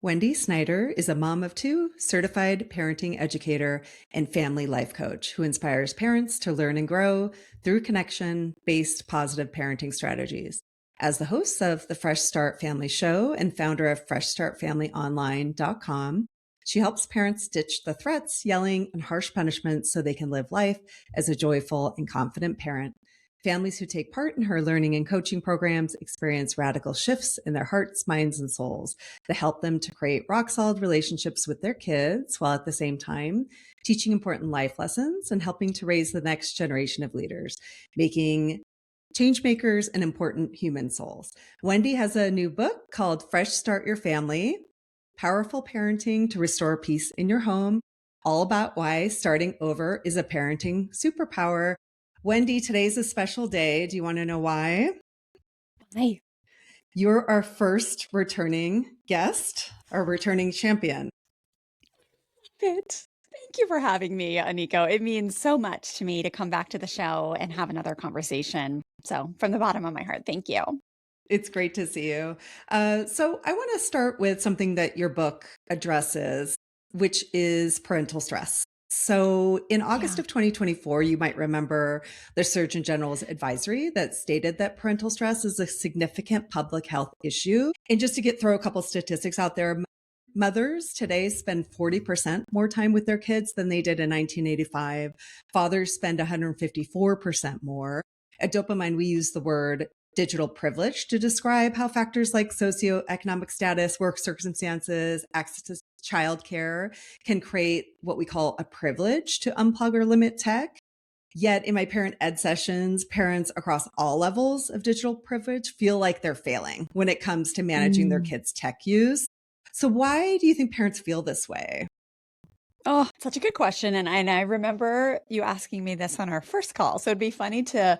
Wendy Snyder is a mom of two, certified parenting educator, and family life coach who inspires parents to learn and grow through connection-based positive parenting strategies. As the host of the Fresh Start Family Show and founder of FreshStartFamilyOnline.com, she helps parents ditch the threats, yelling, and harsh punishments so they can live life as a joyful and confident parent. Families who take part in her learning and coaching programs experience radical shifts in their hearts, minds, and souls that help them to create rock solid relationships with their kids while at the same time teaching important life lessons and helping to raise the next generation of leaders, making change makers and important human souls. Wendy has a new book called Fresh Start Your Family, Powerful Parenting to Restore Peace in Your Home, all about why starting over is a parenting superpower. Wendy, today's a special day. Do you want to know why? Hi. You're our first returning guest, our returning champion. Thank you for having me, Aniko. It means so much to me to come back to the show and have another conversation. So, from the bottom of my heart, thank you. It's great to see you. So I want to start with something that your book addresses, which is parental stress. So in August of 2024, you might remember the Surgeon General's advisory that stated that parental stress is a significant public health issue. And just to throw a couple statistics out there, mothers today spend 40% more time with their kids than they did in 1985. Fathers spend 154% more. At Dopamine, we use the word digital privilege to describe how factors like socioeconomic status, work circumstances, access to childcare can create what we call a privilege to unplug or limit tech. Yet in my parent ed sessions, parents across all levels of digital privilege feel like they're failing when it comes to managing their kids' tech use. So why do you think parents feel this way? Oh, such a good question. And I remember you asking me this on our first call. So it'd be funny to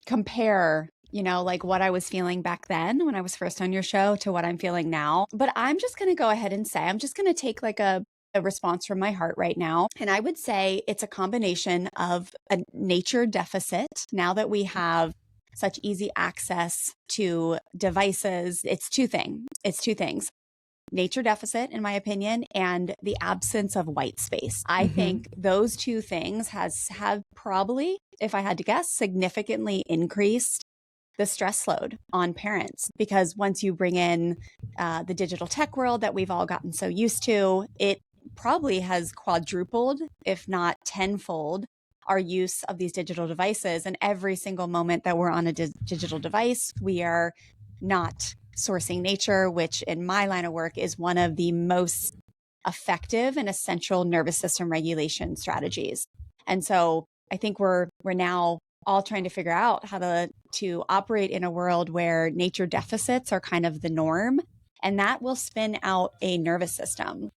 compare, like what I was feeling back then when I was first on your show to what I'm feeling now. But I'm just going to go ahead and say, I'm just going to take like a response from my heart right now. And I would say it's a combination of a nature deficit. Now that we have such easy access to devices, it's two things. Nature deficit, in my opinion, and the absence of white space. I think those two things have probably, if I had to guess, significantly increased the stress load on parents, because once you bring in the digital tech world that we've all gotten so used to, it probably has quadrupled, if not tenfold, our use of these digital devices. And every single moment that we're on a digital device, we are not sourcing nature, which in my line of work is one of the most effective and essential nervous system regulation strategies. And so I think we're now all trying to figure out how to operate in a world where nature deficits are kind of the norm, and that will spin out a nervous system.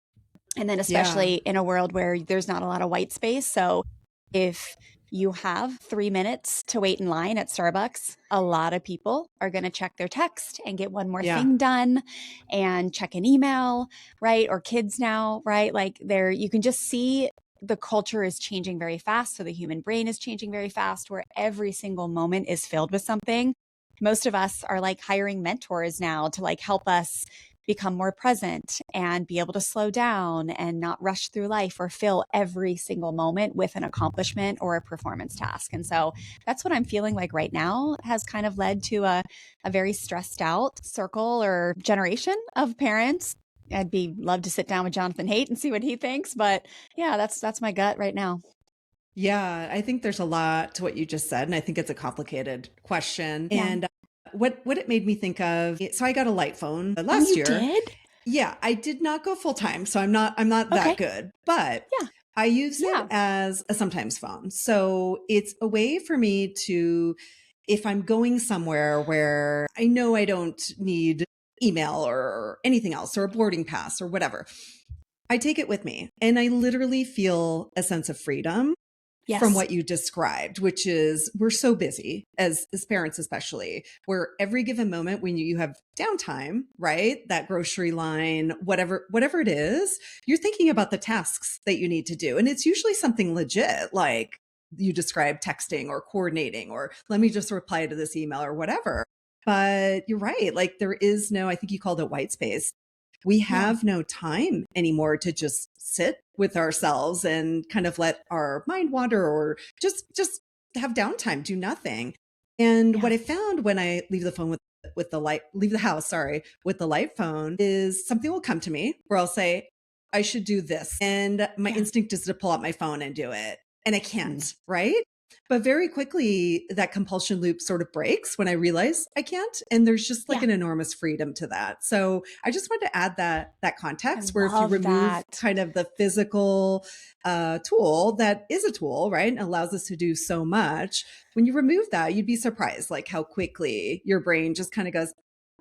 And then especially in a world where there's not a lot of white space. So if you have 3 minutes to wait in line at Starbucks, a lot of people are going to check their text and get one more thing done and check an email, right? Or kids now, right? Like you can just see the culture is changing very fast. So the human brain is changing very fast, where every single moment is filled with something. Most of us are like hiring mentors now to like help us become more present and be able to slow down and not rush through life or fill every single moment with an accomplishment or a performance task. And so that's what I'm feeling like right now has kind of led to a very stressed out circle or generation of parents. I'd love to sit down with Jonathan Haidt and see what he thinks. But yeah, that's my gut right now. Yeah, I think there's a lot to what you just said, and I think it's a complicated question. Yeah. And what it made me think of, so I got a light phone last year. Did? Yeah, I did not go full time, so I'm not that good, but I use it as a sometimes phone. So it's a way for me to, if I'm going somewhere where I know I don't need email or anything else or a boarding pass or whatever, I take it with me and I literally feel a sense of freedom from what you described, which is we're so busy as parents, especially where every given moment when you have downtime, right? That grocery line, whatever it is, you're thinking about the tasks that you need to do. And it's usually something legit, like you described texting or coordinating, or let me just reply to this email or whatever. But you're right. Like there is no, I think you called it white space. We Yeah. have no time anymore to just sit with ourselves and kind of let our mind wander or just have downtime, do nothing. And what Yeah. I found when I leave the phone with the light, leave the house, sorry, with the light phone is something will come to me where I'll say, I should do this. And my Yeah. instinct is to pull out my phone and do it. And I Mm. can't, right? But very quickly, that compulsion loop sort of breaks when I realize I can't. And there's just like Yeah. an enormous freedom to that. So I just wanted to add that I context where if you love remove that. kind of the physical tool that is a tool, right? And allows us to do so much. When you remove that, you'd be surprised like how quickly your brain just kind of goes,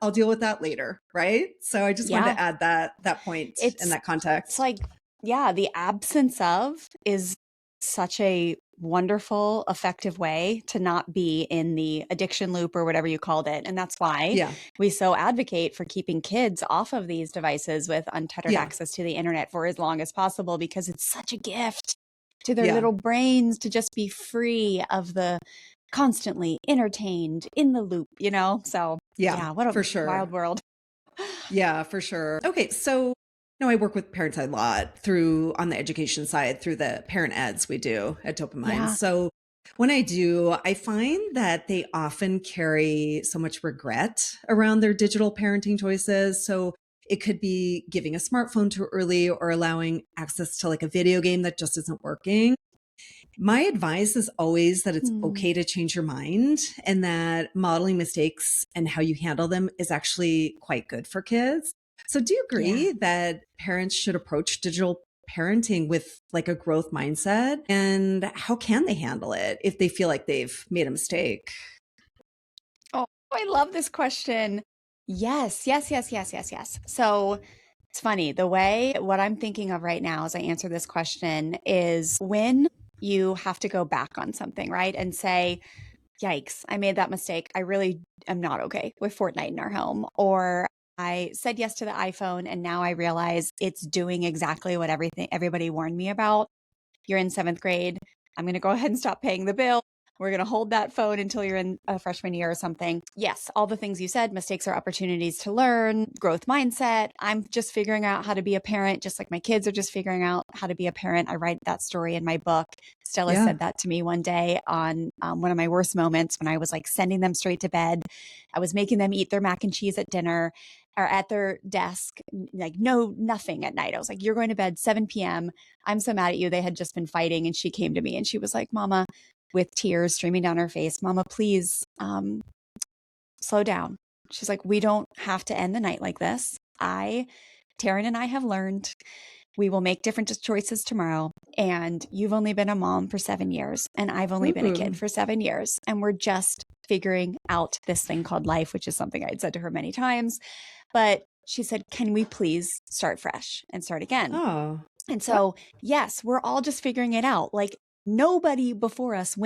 I'll deal with that later, right? So I just wanted Yeah. to add that point in It's that it's context. like, yeah, the absence of is such a wonderful, effective way to not be in the addiction loop or whatever you called it. And that's why Yeah. we so advocate for keeping kids off of these devices with untethered Yeah. access to the internet for as long as possible, because it's such a gift to their Yeah. little brains to just be free of the constantly entertained in the loop, you know? So, Yeah, yeah, what a for wild sure. world. Yeah, for sure. Okay, so I work with parents a lot through on the education side through the parent eds we do at Dopamine. Yeah. So when I do, I find that they often carry so much regret around their digital parenting choices. So it could be giving a smartphone too early or allowing access to like a video game that just isn't working. My advice is always that it's Hmm. okay to change your mind and that modeling mistakes and how you handle them is actually quite good for kids. So, do you Yeah. agree that parents should approach digital parenting with like a growth mindset? And how can they handle it if they feel like they've made a mistake? Oh, I love this question. Yes, yes, yes, yes, yes, yes. So it's funny. What I'm thinking of right now as I answer this question is when you have to go back on something, right? And say, yikes, I made that mistake. I really am not okay with Fortnite in our home. Or I said yes to the iPhone and now I realize it's doing exactly what everybody warned me about. You're in seventh grade. I'm going to go ahead and stop paying the bill. We're going to hold that phone until you're in a freshman year or something. Yes, all the things you said, mistakes are opportunities to learn, growth mindset. I'm just figuring out how to be a parent, just like my kids are just figuring out how to be a parent. I write that story in my book. Stella Yeah. said that to me one day on one of my worst moments when I was like sending them straight to bed. I was making them eat their mac and cheese at dinner or at their desk, like nothing at night. I was like, you're going to bed 7 p.m. I'm so mad at you. They had just been fighting. And she came to me and she was like, Mama, with tears streaming down her face, Mama, please slow down. She's like, we don't have to end the night like this. Taryn and I have learned we will make different choices tomorrow. And you've only been a mom for 7 years, and I've only been a kid Ooh. for 7 years. And we're just figuring out this thing called life, which is something I had said to her many times. But she said, can we please start fresh and start again? Oh. And That, so, yes, we're all just figuring it out. Like nobody before us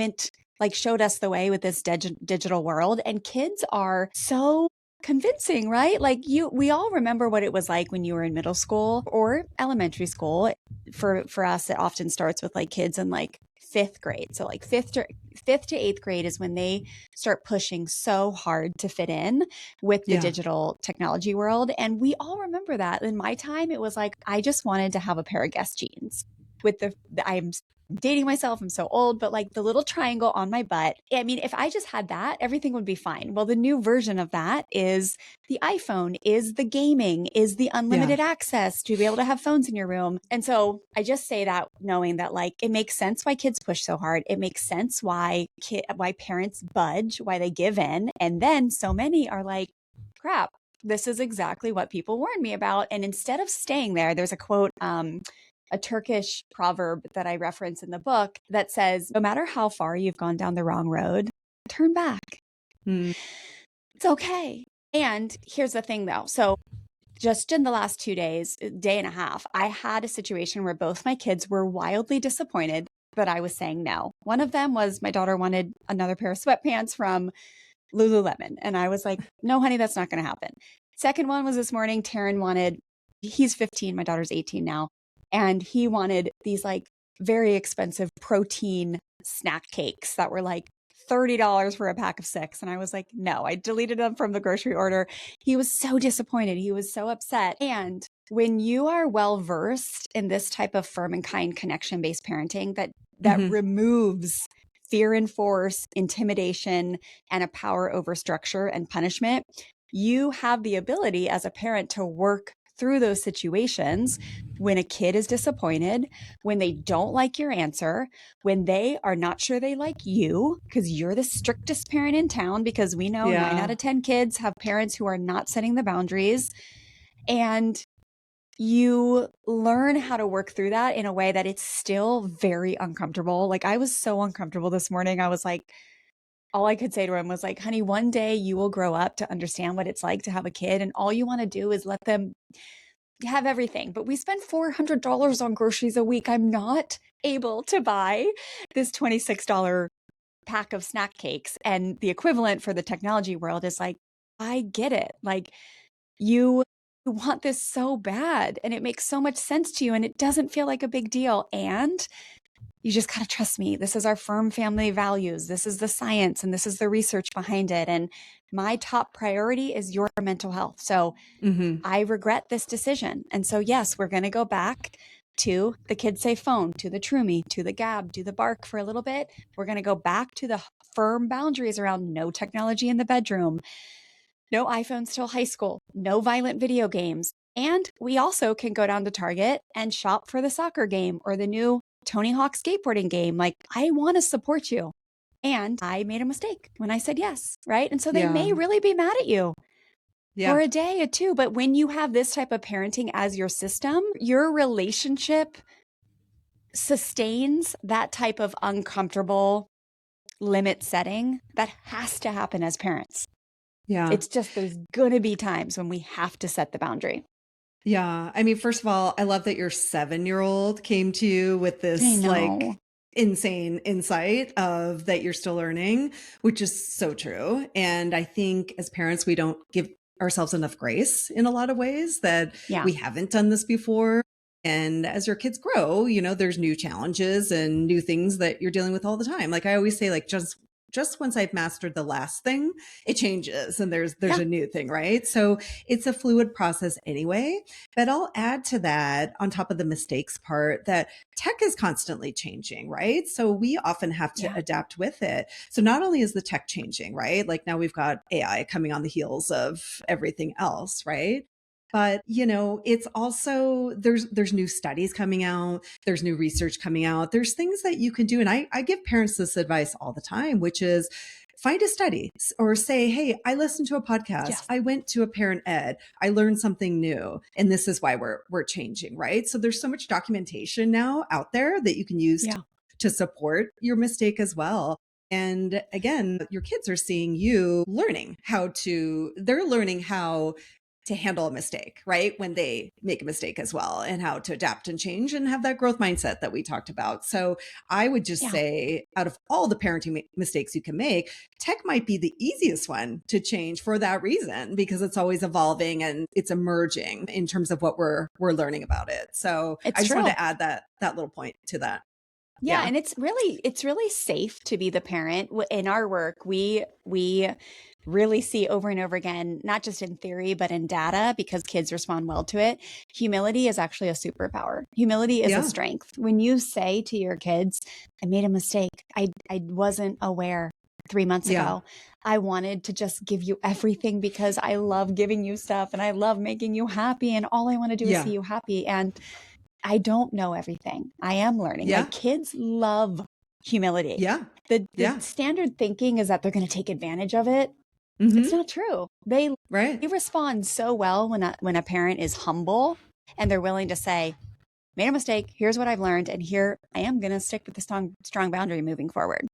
showed us the way with this digital world. And kids are so convincing, right? Like we all remember what it was like when you were in middle school or elementary school. For us, it often starts with like kids in like fifth grade. So like fifth to eighth grade is when they start pushing so hard to fit in with the yeah. digital technology world. And we all remember that. In my time, it was like, I just wanted to have a pair of Guess jeans with I'm dating myself. I'm so old, but like the little triangle on my butt. I mean, if I just had that, everything would be fine. Well, the new version of that is the iPhone, is the gaming, is the Yeah. unlimited access to be able to have phones in your room. And so I just say that knowing that like it makes sense why kids push so hard. It makes sense why parents budge, why they give in. And then so many are like, crap, this is exactly what people warned me about. And instead of staying there, there's a quote, a Turkish proverb that I reference in the book that says, no matter how far you've gone down the wrong road, turn back. Mm. It's okay. And here's the thing though. So just in the last 2 days, day and a half, I had a situation where both my kids were wildly disappointed that I was saying no. One of them was my daughter wanted another pair of sweatpants from Lululemon. And I was like, no, honey, that's not going to happen. Second one was this morning. He's 15. My daughter's 18 now. And he wanted these like very expensive protein snack cakes that were like $30 for a pack of 6. And I was like, no, I deleted them from the grocery order. He was so disappointed. He was so upset. And when you are well versed in this type of firm and kind connection based parenting that removes fear and force, intimidation, and a power over structure and punishment, you have the ability as a parent to work through those situations when a kid is disappointed, when they don't like your answer, when they are not sure they like you because you're the strictest parent in town, because we know 9 out of 10 kids have parents who are not setting the boundaries. And you learn how to work through that in a way that it's still very uncomfortable. Like, I was so uncomfortable this morning. I was like, all I could say to him was like, honey, one day you will grow up to understand what it's like to have a kid. And all you want to do is let them have everything. But we spend $400 on groceries a week. I'm not able to buy this $26 pack of snack cakes. And the equivalent for the technology world is like, I get it. Like, you want this so bad and it makes so much sense to you and it doesn't feel like a big deal. And you just got to trust me. This is our firm family values. This is the science and this is the research behind it. And my top priority is your mental health. So I regret this decision. And so, yes, we're going to go back to the Kids Safe phone, to the Trumi, to the Gab, to the Bark for a little bit. We're going to go back to the firm boundaries around no technology in the bedroom, no iPhones till high school, no violent video games. And we also can go down to Target and shop for the soccer game or the new Tony Hawk skateboarding game. Like, I want to support you. And I made a mistake when I said yes, right? And so they may really be mad at you for a day or two. But when you have this type of parenting as your system, your relationship sustains that type of uncomfortable limit setting that has to happen as parents. Yeah. It's just, there's going to be times when we have to set the boundary. Yeah. I mean, first of all, I love that your 7-year-old came to you with this like insane insight of that you're still learning, which is so true. And I think as parents, we don't give ourselves enough grace in a lot of ways that we haven't done this before. And as your kids grow, you know, there's new challenges and new things that you're dealing with all the time. Like I always say, like, just once I've mastered the last thing, it changes and there's a new thing, right? So it's a fluid process anyway. But I'll add to that, on top of the mistakes part, that tech is constantly changing, right? So we often have to adapt with it. So not only is the tech changing, right? Like now we've got AI coming on the heels of everything else, right? But, you know, it's also, there's new studies coming out. There's new research coming out. There's things that you can do. And I give parents this advice all the time, which is find a study or say, hey, I listened to a podcast. Yes. I went to a parent ed. I learned something new. And this is why we're changing, right? So there's so much documentation now out there that you can use to support your mistake as well. And again, your kids are seeing you they're learning how to handle a mistake, right? When they make a mistake as well, and how to adapt and change and have that growth mindset that we talked about. So I would just say, out of all the parenting mistakes you can make, tech might be the easiest one to change for that reason, because it's always evolving and it's emerging in terms of what we're learning about it. So I just wanted to add that little point to that. Yeah. And it's really safe to be the parent. In our work, we really see over and over again, not just in theory, but in data, because kids respond well to it. Humility is actually a superpower. Humility is a strength. When you say to your kids, I made a mistake. I wasn't aware 3 months ago. I wanted to just give you everything because I love giving you stuff and I love making you happy. And all I want to do is see you happy. And I don't know everything. I am learning. Like, kids love humility. The standard thinking is that they're going to take advantage of it. It's not true. They respond so well when a parent is humble and they're willing to say, made a mistake. Here's what I've learned. And here I am going to stick with the strong boundary moving forward.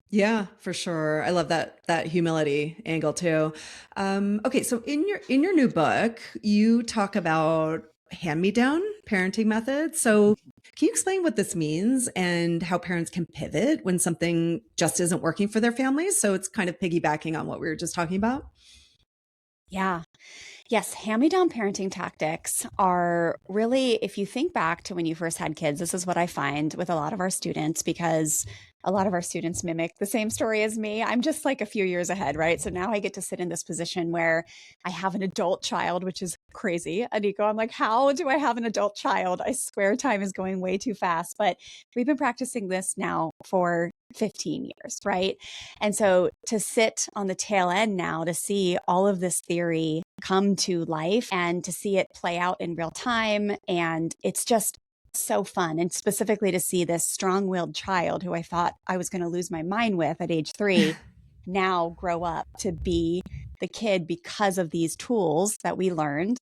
Yeah, for sure. I love that humility angle too. Okay. So in your new book, you talk about hand-me-down parenting methods. So can you explain what this means and how parents can pivot when something just isn't working for their families? So it's kind of piggybacking on what we were just talking about. Yeah. Yes, hand-me-down parenting tactics are really, if you think back to when you first had kids, this is what I find with a lot of our students, because a lot of our students mimic the same story as me. I'm just like a few years ahead, right? So now I get to sit in this position where I have an adult child, which is crazy. Aniko, I'm like, how do I have an adult child? I swear time is going way too fast. But we've been practicing this now for 15 years, right? And so to sit on the tail end now to see all of this theory come to life and to see it play out in real time. And it's just so fun. And specifically to see this strong-willed child who I thought I was going to lose my mind with at age 3 now grow up to be the kid because of these tools that we learned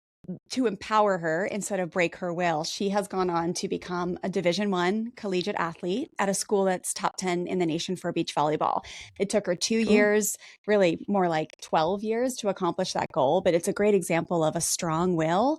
to empower her instead of break her will. She has gone on to become a Division I collegiate athlete at a school that's top 10 in the nation for beach volleyball. It took her 2 Cool. years, really more like 12 years to accomplish that goal. But it's a great example of a strong will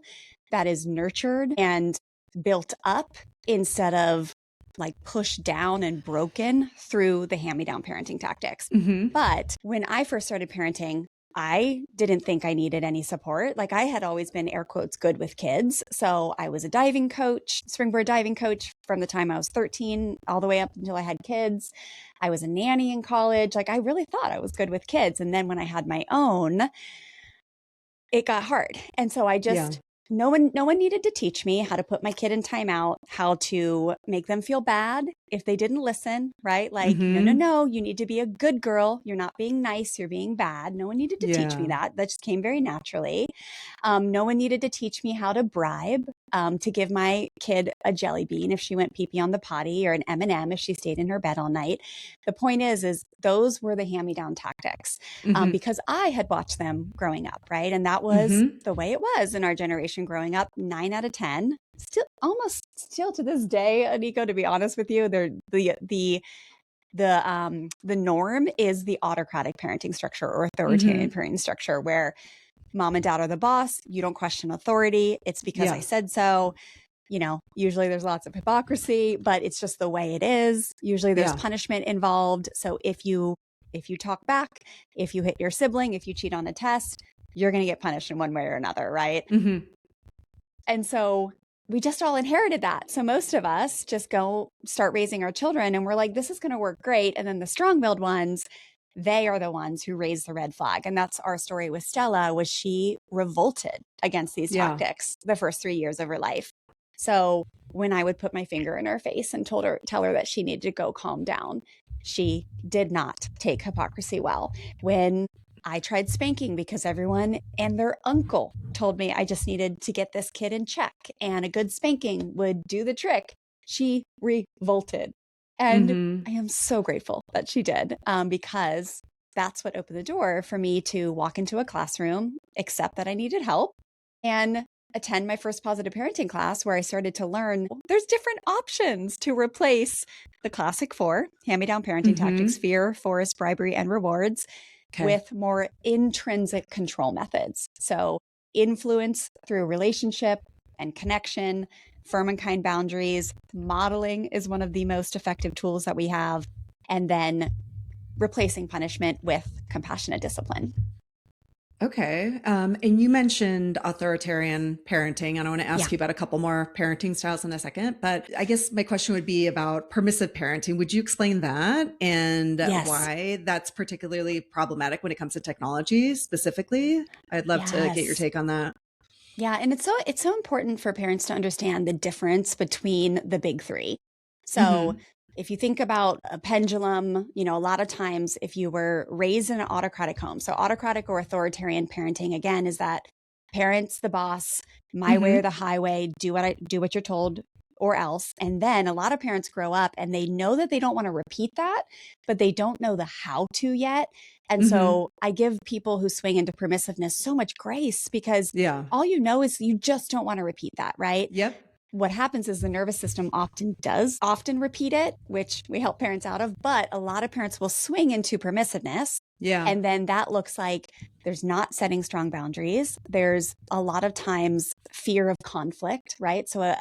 that is nurtured and built up instead of like pushed down and broken through the hand-me-down parenting tactics. Mm-hmm. But when I first started parenting, I didn't think I needed any support. Like I had always been air quotes good with kids. So I was a diving coach, springboard diving coach from the time I was 13 all the way up until I had kids. I was a nanny in college. Like I really thought I was good with kids. And then when I had my own, it got hard. And so I just, no one needed to teach me how to put my kid in timeout, how to make them feel bad if they didn't listen, right? Like, no, you need to be a good girl. You're not being nice. You're being bad. No one needed to teach me that. That just came very naturally. No one needed to teach me how to bribe, to give my kid a jelly bean if she went pee-pee on the potty, or an M&M if she stayed in her bed all night. The point is those were the hand-me-down tactics, because I had watched them growing up, right? And that was the way it was in our generation growing up. 9 out of 10, still to this day, Aniko, to be honest with you, the norm is the autocratic parenting structure or authoritarian parenting structure, where mom and dad are the boss. You don't question authority. It's because I said so. You know, usually there's lots of hypocrisy, but it's just the way it is. Usually there's punishment involved. So if you talk back, if you hit your sibling, if you cheat on a test, you're going to get punished in one way or another, right? And so we just all inherited that. So most of us just go start raising our children and we're like, this is going to work great. And then the strong-willed ones, they are the ones who raise the red flag. And that's our story with Stella, was she revolted against these tactics the first 3 years of her life. So when I would put my finger in her face and tell her that she needed to go calm down, she did not take hypocrisy well. When I tried spanking because everyone and their uncle told me I just needed to get this kid in check and a good spanking would do the trick, she revolted. And I am so grateful that she did, because that's what opened the door for me to walk into a classroom, accept that I needed help, and attend my first positive parenting class, where I started to learn there's different options to replace the classic 4 hand-me-down parenting tactics: fear, force, bribery, and rewards, with more intrinsic control methods. So influence through relationship and connection, firm and kind boundaries, modeling is one of the most effective tools that we have, and then replacing punishment with compassionate discipline. Okay. And you mentioned authoritarian parenting, and I want to ask you about a couple more parenting styles in a second. But I guess my question would be about permissive parenting. Would you explain that and why that's particularly problematic when it comes to technology specifically? I'd love to get your take on that. Yeah. And it's so important for parents to understand the difference between the big 3. So if you think about a pendulum, a lot of times if you were raised in an autocratic home, so autocratic or authoritarian parenting, again, is that parents, the boss, my way or the highway, do what you're told or else. And then a lot of parents grow up and they know that they don't want to repeat that, but they don't know the how to yet. And so I give people who swing into permissiveness so much grace, because all you know is you just don't want to repeat that, right? Yep. What happens is the nervous system often repeat it, which we help parents out of, but a lot of parents will swing into permissiveness. And then that looks like there's not setting strong boundaries. There's a lot of times fear of conflict, right? So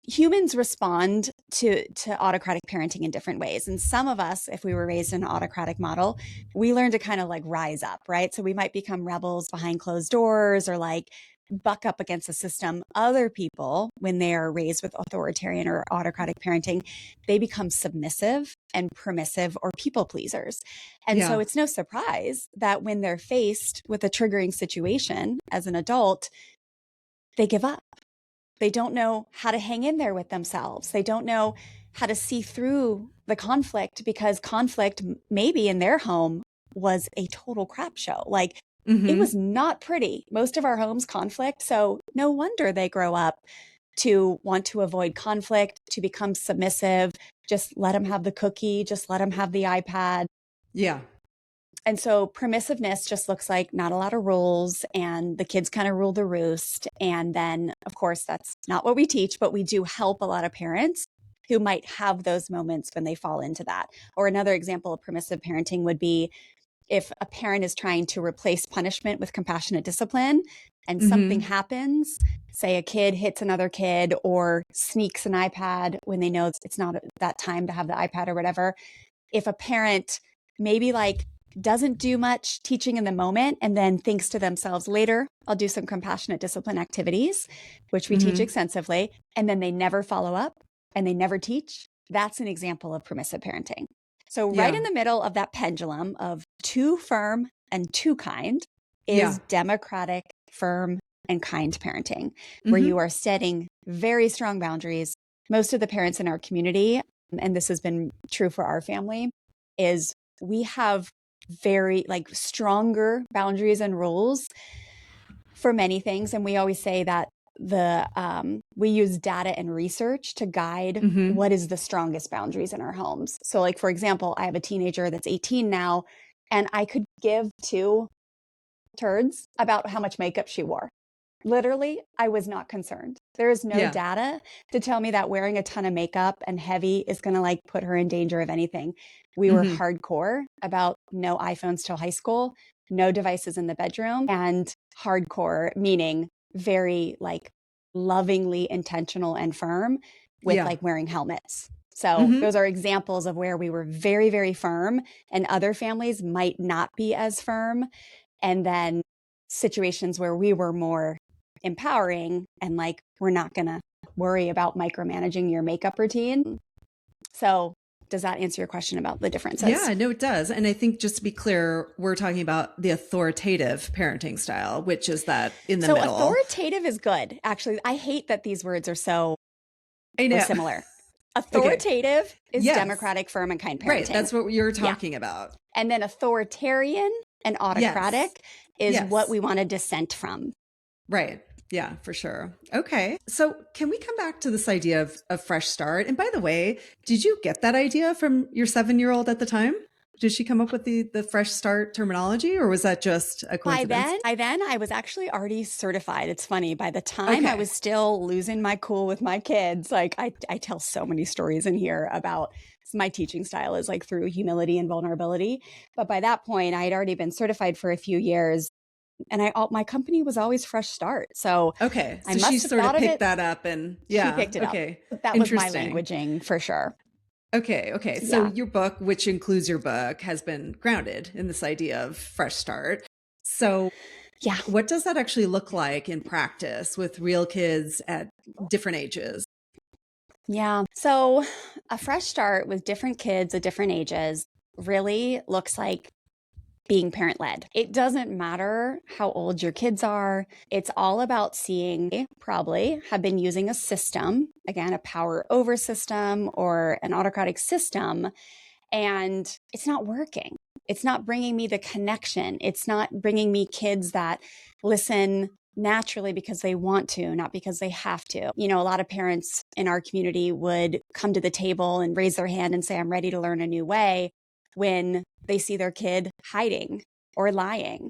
humans respond to autocratic parenting in different ways. And some of us, if we were raised in an autocratic model, we learn to kind of like rise up, right? So we might become rebels behind closed doors or like buck up against the system. Other people, when they are raised with authoritarian or autocratic parenting, they become submissive and permissive or people pleasers. And so Yeah. it's no surprise that when they're faced with a triggering situation as an adult, they give up. They don't know how to hang in there with themselves. They don't know how to see through the conflict, because conflict maybe in their home was a total crap show. Like it was not pretty. Most of our homes conflict. So no wonder they grow up to want to avoid conflict, to become submissive. Just let them have the cookie. Just let them have the iPad. Yeah. And so permissiveness just looks like not a lot of rules, and the kids kind of rule the roost. And then, of course, that's not what we teach, but we do help a lot of parents who might have those moments when they fall into that. Or another example of permissive parenting would be if a parent is trying to replace punishment with compassionate discipline and something happens, say a kid hits another kid or sneaks an iPad when they know it's not that time to have the iPad or whatever. If a parent maybe like doesn't do much teaching in the moment and then thinks to themselves later, I'll do some compassionate discipline activities, which we teach extensively, and then they never follow up and they never teach, that's an example of permissive parenting. So right in the middle of that pendulum of too firm and too kind is democratic, firm, and kind parenting, where you are setting very strong boundaries. Most of the parents in our community, and this has been true for our family, is we have very like stronger boundaries and rules for many things. And we always say that we use data and research to guide what is the strongest boundaries in our homes. So like, for example, I have a teenager that's 18 now, and I could give two turds about how much makeup she wore. Literally, I was not concerned. There is no data to tell me that wearing a ton of makeup and heavy is going to like put her in danger of anything. We were hardcore about no iPhones till high school, no devices in the bedroom, and hardcore meaning very like lovingly intentional and firm with like wearing helmets. So those are examples of where we were very, very firm, and other families might not be as firm. And then situations where we were more empowering and like, we're not going to worry about micromanaging your makeup routine. So does that answer your question about the differences? Yeah, no, it does. And I think just to be clear, we're talking about the authoritative parenting style, which is that in the middle. So authoritative is good. Actually, I hate that these words are so similar. Authoritative is democratic, firm, and kind parenting. Right. That's what you're talking about. And then authoritarian and autocratic is what we want to dissent from. Right. Yeah, for sure. Okay. So can we come back to this idea of fresh start? And by the way, did you get that idea from your 7-year-old at the time? Did she come up with the fresh start terminology, or was that just a coincidence? By then I was actually already certified. It's funny. By the time I was still losing my cool with my kids, like I tell so many stories in here about my teaching style is like through humility and vulnerability. But by that point, I had already been certified for a few years. And my company was always Fresh Start. So so she sort of picked that up, and she picked it up. That was my languaging for sure. Okay. So your book, which includes your book, has been grounded in this idea of fresh start. So what does that actually look like in practice with real kids at different ages? Yeah. So a fresh start with different kids at different ages really looks like being parent-led. It doesn't matter how old your kids are. It's all about seeing, probably have been using a system, again, a power over system or an autocratic system, and it's not working. It's not bringing me the connection. It's not bringing me kids that listen naturally because they want to, not because they have to. You know, a lot of parents in our community would come to the table and raise their hand and say, I'm ready to learn a new way, when they see their kid hiding or lying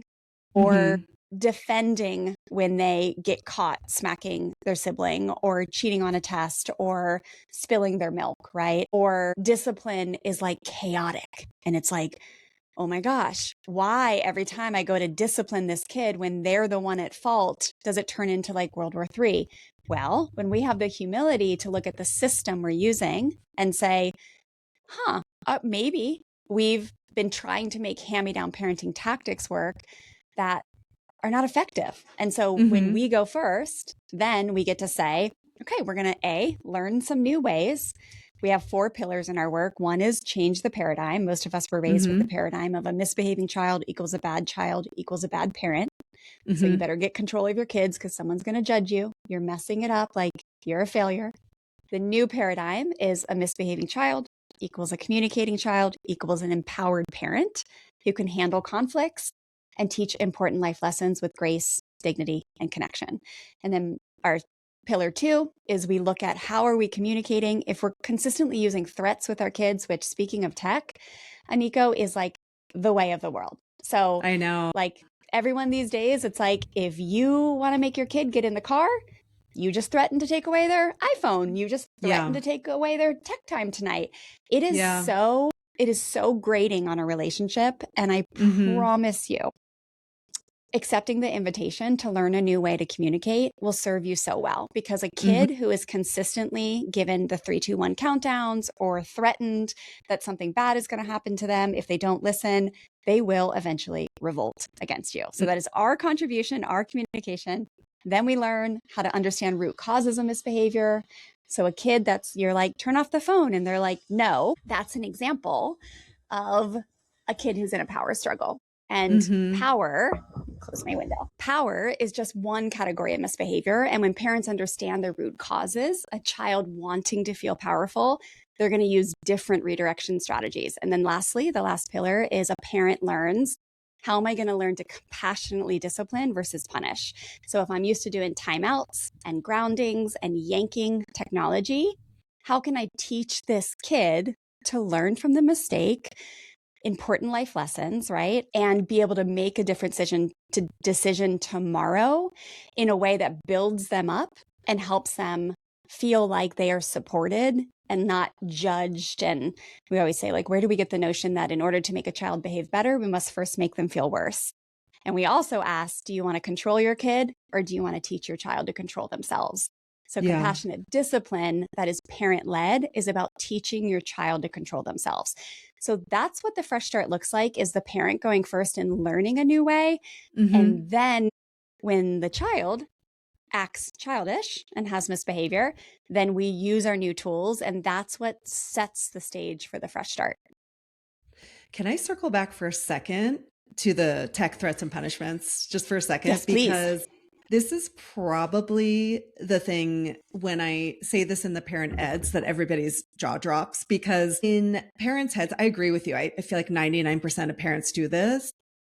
or defending when they get caught smacking their sibling or cheating on a test or spilling their milk, right? Or discipline is like chaotic. And it's like, oh my gosh, why every time I go to discipline this kid when they're the one at fault, does it turn into like World War III? Well, when we have the humility to look at the system we're using and say, maybe we've been trying to make hand-me-down parenting tactics work that are not effective. And so when we go first, then we get to say, okay, we're going to learn some new ways. We have 4 pillars in our work. One is change the paradigm. Most of us were raised with the paradigm of a misbehaving child equals a bad child equals a bad parent. So you better get control of your kids because someone's going to judge you. You're messing it up, like you're a failure. The new paradigm is a misbehaving child equals a communicating child equals an empowered parent who can handle conflicts and teach important life lessons with grace, dignity, and connection. And then our pillar 2 is we look at how are we communicating. If we're consistently using threats with our kids, which speaking of tech, Aniko, is like the way of the world. So I know. Like everyone these days, it's like if you want to make your kid get in the car, you just threaten to take away their iPhone. You just threaten to take away their tech time tonight. It is so grating on a relationship. And I promise you, accepting the invitation to learn a new way to communicate will serve you so well, because a kid who is consistently given the 3, 2, 1 countdowns or threatened that something bad is going to happen to them if they don't listen, they will eventually revolt against you. So that is our contribution, our communication. Then we learn how to understand root causes of misbehavior. So a kid you're like, turn off the phone. And they're like, no, that's an example of a kid who's in a power struggle. And power, close my window. Power is just one category of misbehavior. And when parents understand the root causes, a child wanting to feel powerful, they're going to use different redirection strategies. And then lastly, the last pillar is a parent learns, how am I going to learn to compassionately discipline versus punish? So if I'm used to doing timeouts and groundings and yanking technology, how can I teach this kid to learn from the mistake, important life lessons, right? And be able to make a different decision tomorrow in a way that builds them up and helps them feel like they are supported and not judged. And we always say, like, where do we get the notion that in order to make a child behave better, we must first make them feel worse? And we also ask, do you want to control your kid or do you want to teach your child to control themselves? So compassionate discipline that is parent-led is about teaching your child to control themselves. So that's what the Fresh Start looks like, is the parent going first and learning a new way. And then when the child acts childish and has misbehavior, then we use our new tools. And that's what sets the stage for the Fresh Start. Can I circle back for a second to the tech threats and punishments just for a second? Yes, please. Because this is probably the thing when I say this in the parent eds that everybody's jaw drops, because in parents' heads, I agree with you. I feel like 99% of parents do this,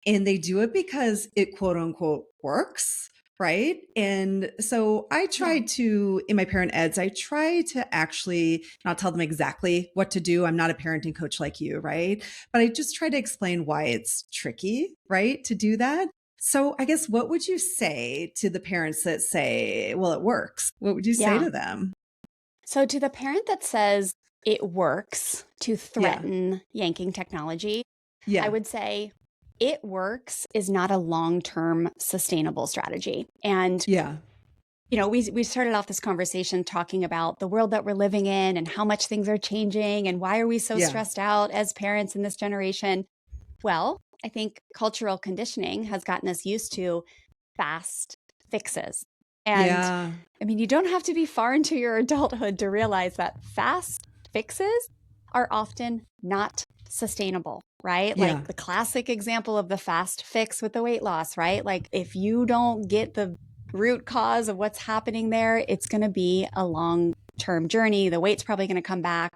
and they do it because it quote unquote works. Right. And so I tried to, in my parent eds, I try to actually not tell them exactly what to do. I'm not a parenting coach like you, right? But I just try to explain why it's tricky, right, to do that. So I guess what would you say to the parents that say, well, it works? What would you say to them? So to the parent that says it works to threaten yanking technology, I would say, it works is not a long-term sustainable strategy. And, you know, we started off this conversation talking about the world that we're living in and how much things are changing and why are we so stressed out as parents in this generation? Well, I think cultural conditioning has gotten us used to fast fixes. And I mean, you don't have to be far into your adulthood to realize that fast fixes are often not sustainable, right? Like the classic example of the fast fix with the weight loss, right? Like if you don't get the root cause of what's happening there, it's going to be a long-term journey. The weight's probably going to come back.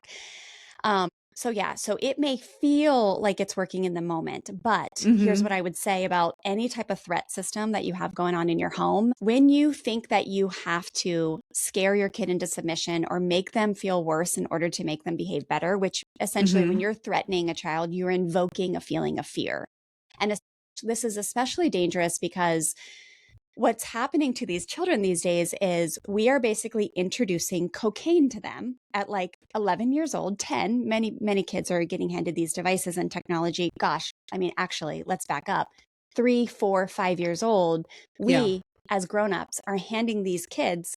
So it may feel like it's working in the moment, but here's what I would say about any type of threat system that you have going on in your home. When you think that you have to scare your kid into submission or make them feel worse in order to make them behave better, which essentially when you're threatening a child, you're invoking a feeling of fear. And this is especially dangerous because what's happening to these children these days is we are basically introducing cocaine to them at like 11 years old, 10. Many kids are getting handed these devices and technology. Gosh, I mean, actually, let's back up. 3, 4, 5 years old, Yeah. we as grown-ups are handing these kids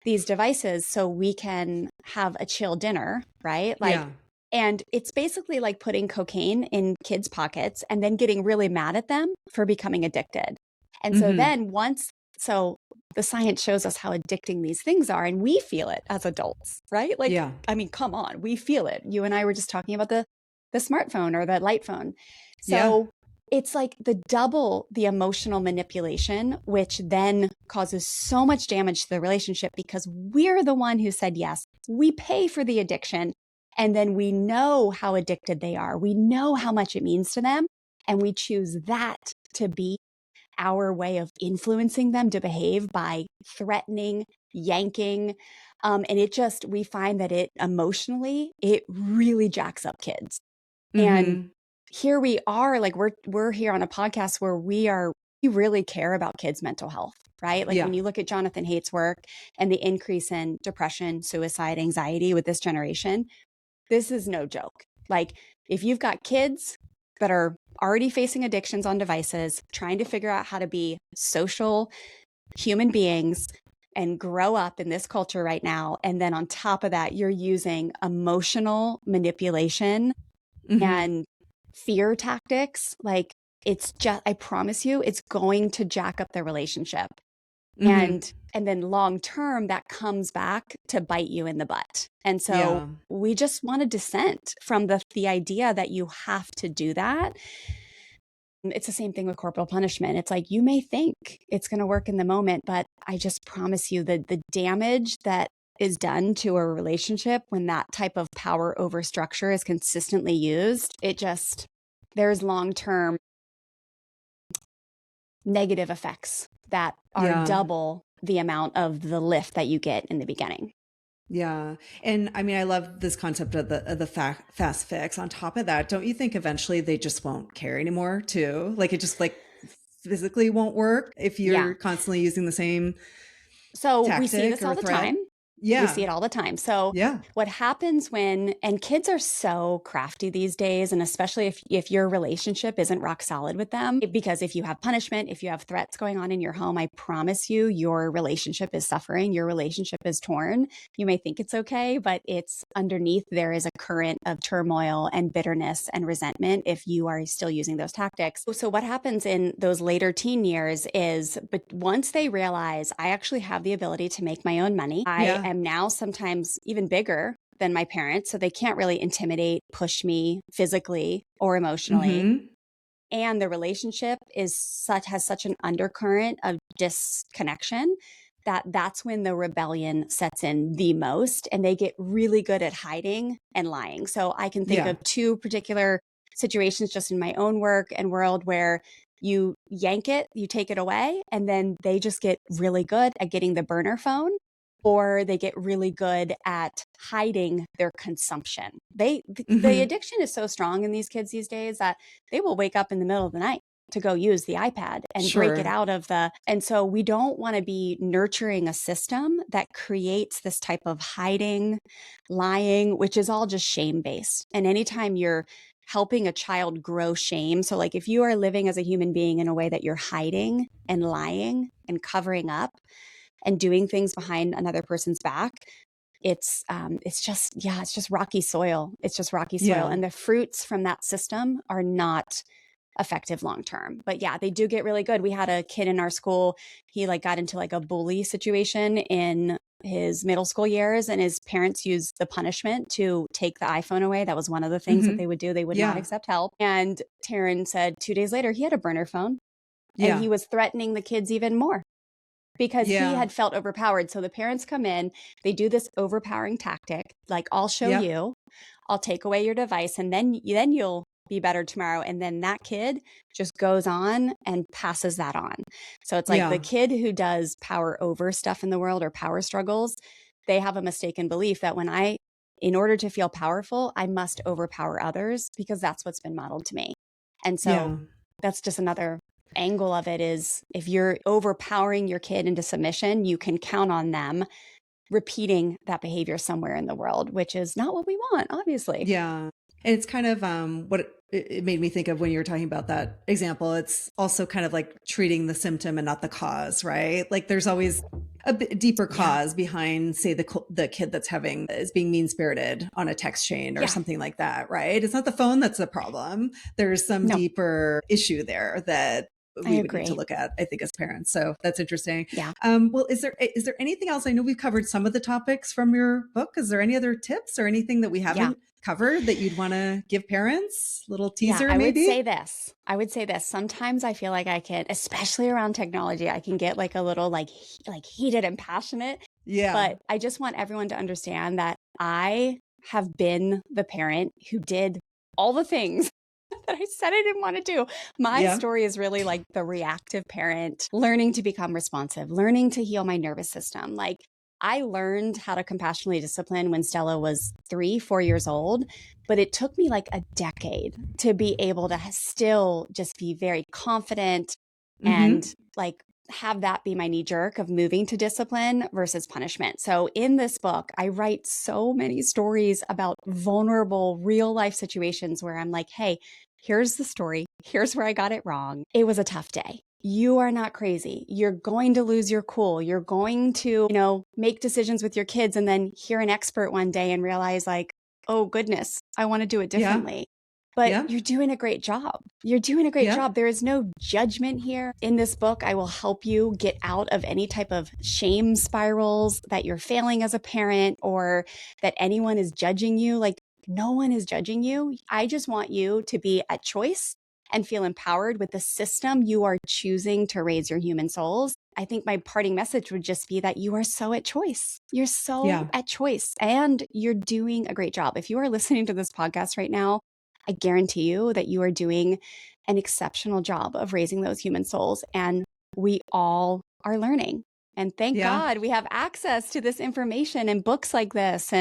these devices so we can have a chill dinner, right? Like, Yeah. and it's basically like putting cocaine in kids' pockets and then getting really mad at them for becoming addicted. And so Hmm. then so the science shows us how addicting these things are, and we feel it as adults, right? Like, Yeah. I mean, come on, we feel it. You and I were just talking about the smartphone or the light phone. Yeah. So it's like the emotional manipulation, which then causes so much damage to the relationship because we're the one who said yes. We pay for the addiction. And then we know how addicted they are. We know how much it means to them. And we choose that to be our way of influencing them to behave by threatening, yanking. We find that it emotionally, it really jacks up kids. And Hmm. here we are, like we're here on a podcast where we really care about kids' mental health, right? Like Yeah. when you look at Jonathan Haidt's work and the increase in depression, suicide, anxiety with this generation, this is no joke. Like if you've got kids that are already facing addictions on devices, trying to figure out how to be social human beings and grow up in this culture right now, and then on top of that, you're using emotional manipulation Hmm. and fear tactics, like it's just, I promise you, it's going to jack up the relationship. Hmm. And then long term, that comes back to bite you in the butt. And so Yeah. we just want to dissent from the idea that you have to do that. It's the same thing with corporal punishment. It's like you may think it's going to work in the moment, but I just promise you that the damage that is done to a relationship when that type of power over structure is consistently used, there's long term negative effects that are Yeah. double the amount of the lift that you get in the beginning. Yeah. And I mean, I love this concept of the fast fix. On top of that, don't you think eventually they just won't care anymore too? Like it just like physically won't work if Yeah. you're constantly using the same So we see tactic this all or the threat? time. We see Yeah. it all the time. So Yeah. what happens and kids are so crafty these days, and especially if your relationship isn't rock solid with them, because if you have punishment, if you have threats going on in your home, I promise you, your relationship is suffering. Your relationship is torn. You may think it's okay, but it's underneath. There is a current of turmoil and bitterness and resentment if you are still using those tactics. So what happens in those later teen years is, but once they realize I actually have the ability to make my own money, I Yeah. am now sometimes even bigger than my parents. So they can't really intimidate, push me physically or emotionally. Hmm. And the relationship has such an undercurrent of disconnection that's when the rebellion sets in the most, and they get really good at hiding and lying. So I can think Yeah. of two particular situations just in my own work and world where you yank it, you take it away, and then they just get really good at getting the burner phone, or they get really good at hiding their consumption. The Hmm. addiction is so strong in these kids these days that they will wake up in the middle of the night to go use the iPad and break it Sure. out of and so we don't want to be nurturing a system that creates this type of hiding, lying, which is all just shame based. And anytime you're helping a child grow shame, so like if you are living as a human being in a way that you're hiding and lying and covering up and doing things behind another person's back, it's just rocky soil. It's just rocky soil, Yeah. and the fruits from that system are not effective long term. But yeah, they do get really good. We had a kid in our school, he like got into like a bully situation in his middle school years, and his parents used the punishment to take the iPhone away. That was one of the things that Hmm. they would do. They would not Yeah. accept help. And Taryn said 2 days later he had a burner phone, and Yeah. he was threatening the kids even more because he Yeah. had felt overpowered. So the parents come in, they do this overpowering tactic, like I'll show Yep. you, I'll take away your device, and then you'll be better tomorrow. And then that kid just goes on and passes that on. So it's like the Yeah. kid who does power over stuff in the world or power struggles, they have a mistaken belief that in order to feel powerful, I must overpower others because that's what's been modeled to me. And so Yeah. that's just another angle of it is if you're overpowering your kid into submission, you can count on them repeating that behavior somewhere in the world, which is not what we want, obviously. Yeah. And it's kind of what it made me think of when you were talking about that example. It's also kind of like treating the symptom and not the cause, right? Like there's always a bit deeper Yeah. cause behind, say, the kid that's having is being mean spirited on a text chain or Yeah. something like that, right? It's not the phone that's the problem. There's some No, deeper issue there that I we would need to agree. look at, I think, as parents. So that's interesting. Yeah. Well, is there anything else? I know we've covered some of the topics from your book. Is there any other tips or anything that we Yeah. haven't covered that you'd want to give parents? Little Yeah, teaser, maybe? I would say this. Sometimes I feel like I can, especially around technology, I can get like a little like heated and passionate. Yeah. But I just want everyone to understand that I have been the parent who did all the things that I said I didn't want to do. My Yeah. story is really like the reactive parent, learning to become responsive, learning to heal my nervous system. Like I learned how to compassionately discipline when Stella was 3, 4 years old, but it took me like a decade to be able to still just be very confident and Mm-hmm. like have that be my knee jerk of moving to discipline versus punishment. So in this book, I write so many stories about vulnerable real life situations where I'm like, hey, here's the story. Here's where I got it wrong. It was a tough day. You are not crazy. You're going to lose your cool. You're going to, make decisions with your kids and then hear an expert one day and realize like, oh goodness, I want to do it Yeah. differently. But Yeah. you're doing a great job. You're doing a great Yeah. job. There is no judgment here. In this book, I will help you get out of any type of shame spirals that you're failing as a parent or that anyone is judging you. Like, no one is judging you. I just want you to be at choice and feel empowered with the system you are choosing to raise your human souls. I think my parting message would just be that you are so at choice. You're so Yeah. at choice and you're doing a great job. If you are listening to this podcast right now, I guarantee you that you are doing an exceptional job of raising those human souls. And we all are learning. And thank Yeah. God we have access to this information and books like this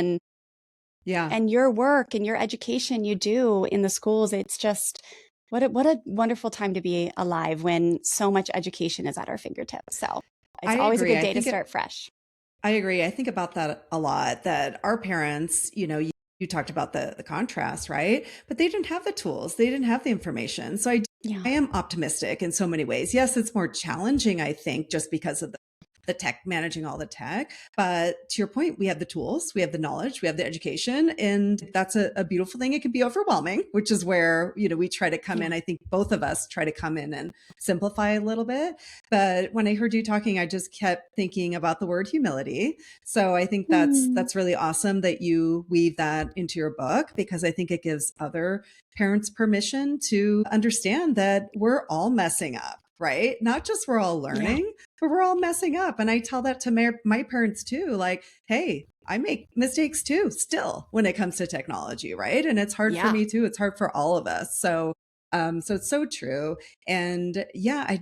Yeah. and your work and your education you do in the schools. It's just what a wonderful time to be alive when so much education is at our fingertips. So it's I always a agree. good day to start fresh. I agree. I think about that a lot, that our parents, you talked about the contrast, right? But they didn't have the tools. They didn't have the information. So Yeah. I am optimistic in so many ways. Yes, it's more challenging, I think, just because of the tech, managing all the tech. But to your point, we have the tools, we have the knowledge, we have the education, and that's a beautiful thing. It can be overwhelming, which is where, we try to come in. Yeah. I think both of us try to come in and simplify a little bit. But when I heard you talking, I just kept thinking about the word humility. So I think that's Mm. that's really awesome that you weave that into your book, because I think it gives other parents permission to understand that we're all messing up, right? Not just we're all Yeah. learning, but we're all messing up. And I tell that to my parents too, like, hey, I make mistakes too, still, when it comes to technology, right? And it's hard for Yeah. me too. It's hard for all of us. So it's so true. And yeah, I'm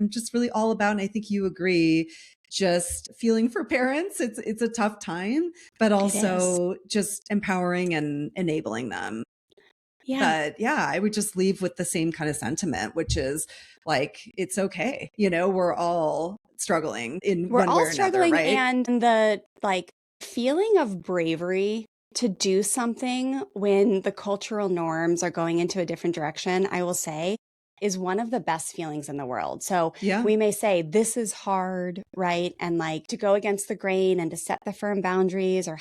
just really all about, and I think you agree, just feeling for parents. It's a tough time, but It is. also just empowering and enabling them. Yeah. But yeah, I would just leave with the same kind of sentiment, which is like, it's okay. We're all struggling in We're one way all or another, struggling, right? and the like feeling of bravery to do something when the cultural norms are going into a different direction, I will say, is one of the best feelings in the world. So Yeah. we may say this is hard, right? And like to go against the grain and to set the firm boundaries or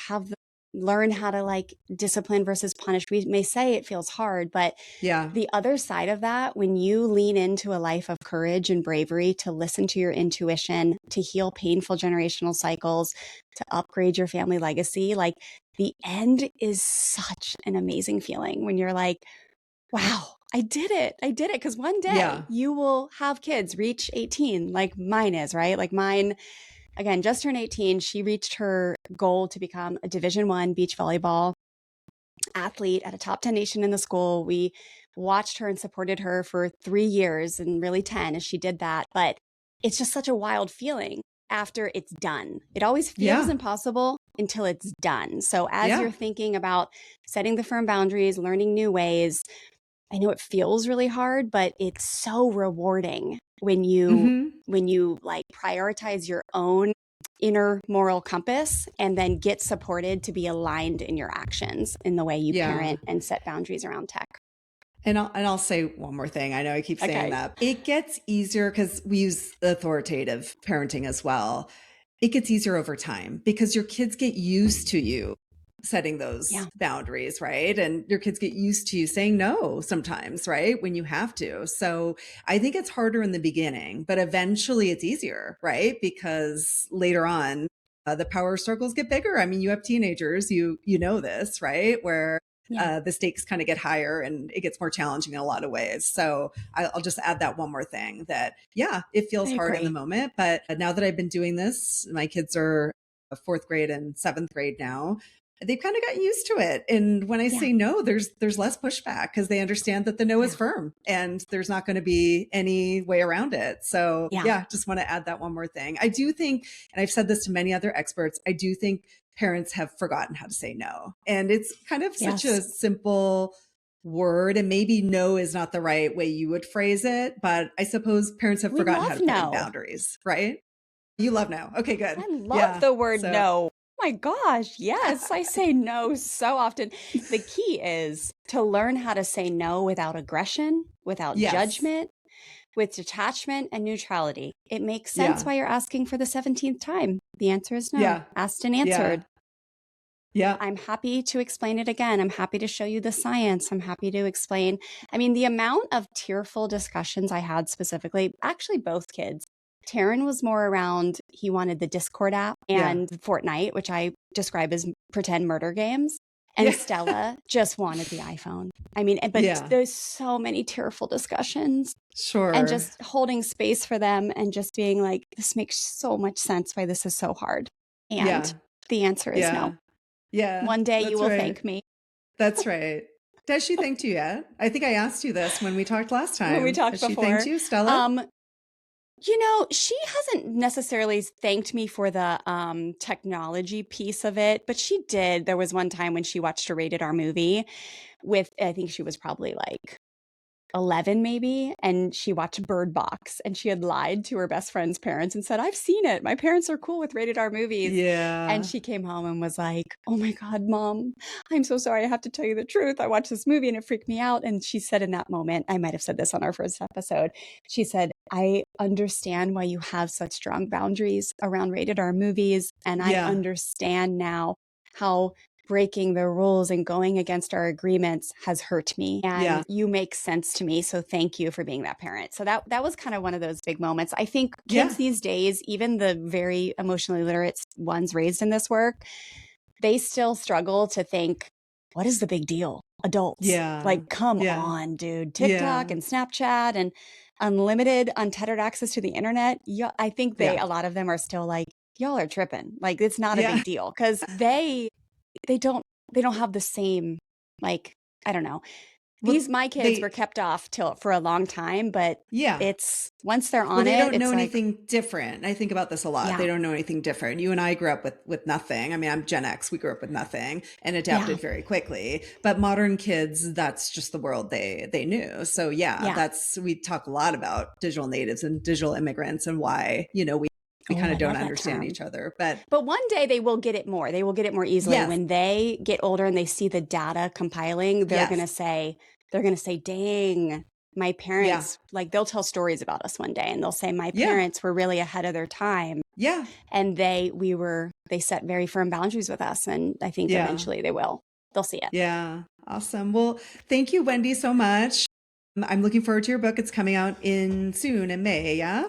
learn how to like discipline versus punish. We may say it feels hard, but Yeah. the other side of that, when you lean into a life of courage and bravery to listen to your intuition, to heal painful generational cycles, to upgrade your family legacy, like the end is such an amazing feeling when you're like, wow, I did it. I did it. Because one day Yeah. you will have kids reach 18, like mine is, right? Like mine, again, just turned 18. She reached her goal to become a Division I beach volleyball athlete at a top 10 nation in the school. We watched her and supported her for 3 years and really 10 as she did that. But it's just such a wild feeling after it's done. It always feels Yeah. impossible until it's done. So as Yeah. you're thinking about setting the firm boundaries, learning new ways, I know it feels really hard, but it's so rewarding when you Hmm. like prioritize your own inner moral compass and then get supported to be aligned in your actions in the way you Yeah. parent and set boundaries around tech. And I'll say one more thing. I know I keep saying Okay. that. It gets easier because we use authoritative parenting as well. It gets easier over time because your kids get used to you setting Yeah. those boundaries, right? And your kids get used to you saying no sometimes, right? When you have to. So I think it's harder in the beginning, but eventually it's easier, right? Because later on, the power struggles get bigger. I mean, you have teenagers, you know this, right? Where Yeah. the stakes kind of get higher and it gets more challenging in a lot of ways. So I'll just add that one more thing that, yeah, it I feels hard in the agree. moment. But now that I've been doing this, my kids are fourth grade and seventh grade now. They've kind of gotten used to it. And when I Yeah. say no, there's less pushback because they understand that the no is Yeah. firm and there's not going to be any way around it. So Yeah. yeah, just want to add that one more thing. I do think, and I've said this to many other experts, I do think parents have forgotten how to say no. And it's kind of such Yes. a simple word. And maybe no is not the right way you would phrase it, but I suppose parents have We forgotten how love to put in no. boundaries, right? You love no. Okay, good. I love Yeah. the word So, no. Oh my gosh, yes, I say no so often. The key is to learn how to say no without aggression, without yes. judgment, with detachment and neutrality. It makes sense Yeah. why you're asking for the 17th time. The answer is no. Yeah. Asked and Yeah. answered. Yeah. I'm happy to explain it again. I'm happy to show you the science. I'm happy to explain. I mean, the amount of tearful discussions I had specifically, actually, both kids. Taryn was more around, he wanted the Discord app Yeah. and Fortnite, which I describe as pretend murder games. And Yeah. Stella just wanted the iPhone. I mean, but Yeah. there's so many tearful discussions and Sure. just holding space for them and just being like, this makes so much sense why this is so hard. And Yeah. the answer is no. Yeah. Yeah. One day you That's will right. thank me. That's right. Has she thanked you yet? I think I asked you this when we talked last When we time. talked Has she thanked before. you, Stella? She hasn't necessarily thanked me for the technology piece of it, but she did. There was one time when she watched a rated R movie with, I think she was probably like 11 maybe, and she watched Bird Box, and she had lied to her best friend's parents and said, I've seen it, my parents are cool with rated R movies. And Yeah. she came home and was like, oh my God, Mom, I'm so sorry, I have to tell you the truth, I watched this movie and it freaked me out. And she said in that moment, I might have said this on our first episode, she said, I understand why you have such strong boundaries around rated R movies, and I Yeah. understand now how breaking the rules and going against our agreements has hurt me, Yeah. and you make sense to me, so thank you for being that parent. So that was kind of one of those big moments. I think kids Yeah. these days, even the very emotionally literate ones raised in this work, they still struggle to think, what is the big deal? Adults, Yeah. like, come Yeah. on, dude. TikTok Yeah. and Snapchat and unlimited untethered access to the internet. Yeah, I think Yeah. a lot of them are still like, y'all are tripping, like it's not a Yeah. big deal, because they don't have the same, like, I don't know. Well, My kids were they, kept off for a long time, but yeah. it's once they're Well, on they it, don't know it's like, anything different. I think about this a lot. They yeah, don't know anything different. You and I grew up with nothing. I mean, I'm Gen X. We grew up with nothing and yeah, adapted very quickly. But modern kids, that's just the world they knew. So yeah, yeah. we talk a lot about digital natives and digital immigrants and why, we Oh, kind I of don't love that understand term. each other. But But one day they will get it more. They will get it more easily. yes, When they get older and they see the data compiling, yes, they're going to say, dang, my yeah, parents, like, they'll tell stories about us one day and they'll say, my yeah, parents were really ahead of their time. yeah, And they set very firm boundaries with us. And I think yeah, eventually they'll see it. yeah. Awesome. Well, thank you, Wendy, so much. I'm looking forward to your book. It's coming out soon in May. Yeah.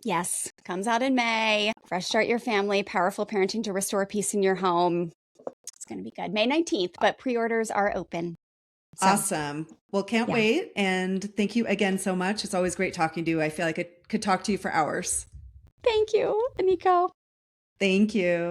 Yes, comes out in May. Fresh Start Your Family, Powerful Parenting to Restore Peace in Your Home. It's going to be good. May 19th, but pre-orders are open. So, Awesome. Well, can't yeah. wait. And thank you again so much. It's always great talking to you. I feel like I could talk to you for hours. Thank you, Nico. Thank you.